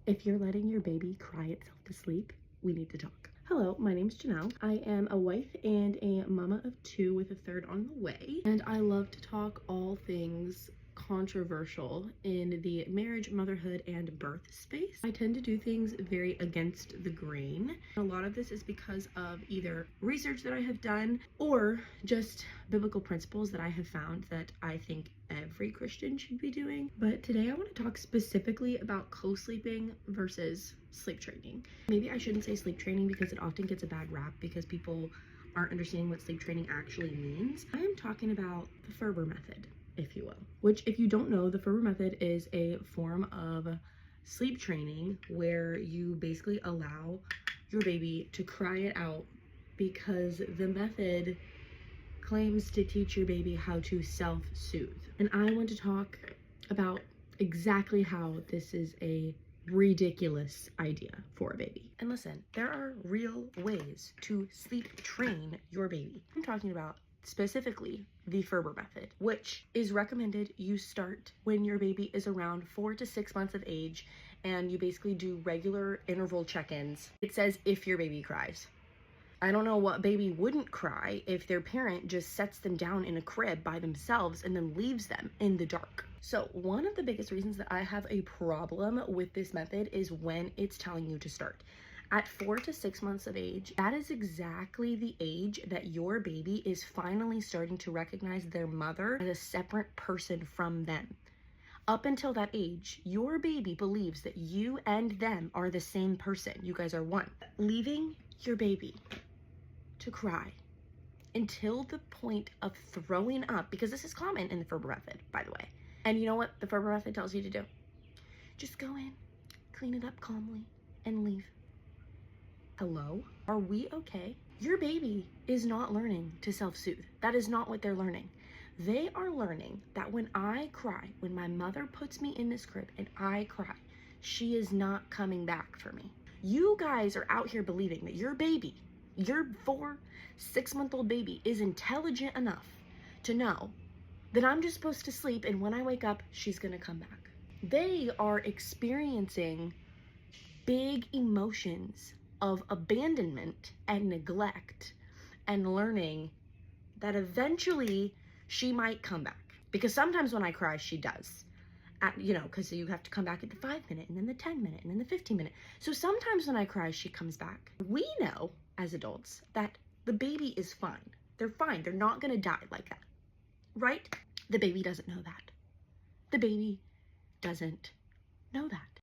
If you're letting your baby cry itself to sleep, we need to talk. Hello, my name's Janelle. I am a wife and a mama of two with a third on the way, and I love to talk all things controversial in the marriage, motherhood, and birth space. I tend to do things very against the grain. A lot of this is because of either research that I have done or just biblical principles that I have found that I think every Christian should be doing. But today I want to talk specifically about co-sleeping versus sleep training. Maybe I shouldn't say sleep training because it often gets a bad rap because people aren't understanding what sleep training actually means. I am talking about the Ferber method, if you will, which, if you don't know, the Ferber method is a form of sleep training where you basically allow your baby to cry it out because the method claims to teach your baby how to self-soothe. And I want to talk about exactly how this is a ridiculous idea for a baby. And listen, there are real ways to sleep train your baby. I'm talking about specifically the Ferber method, which is recommended you start when your baby is around 4 to 6 months of age, and you basically do regular interval check-ins. It says if your baby cries. I don't know what baby wouldn't cry if their parent just sets them down in a crib by themselves and then leaves them in the dark. So one of the biggest reasons that I have a problem with this method is when it's telling you to start. At 4 to 6 months of age, that is exactly the age that your baby is finally starting to recognize their mother as a separate person from them. Up until that age, your baby believes that you and them are the same person. You guys are one. Leaving your baby to cry until the point of throwing up, because this is common in the Ferber method, by the way. And you know what the Ferber method tells you to do? Just go in, clean it up calmly, and leave. Hello? Are we okay? Your baby is not learning to self-soothe. That is not what they're learning. They are learning that when I cry, when my mother puts me in this crib and I cry, she is not coming back for me. You guys are out here believing that your baby, your 4, 6-month-old baby, is intelligent enough to know that I'm just supposed to sleep and when I wake up, she's gonna come back. They are experiencing big emotions of abandonment and neglect and learning that eventually she might come back. Because sometimes when I cry, she does. Because you have to come back at the 5-minute and then the 10-minute and then the 15-minute. So sometimes when I cry, she comes back. We know as adults that the baby is fine. They're fine. They're not gonna die like that, right? The baby doesn't know that. The baby doesn't know that.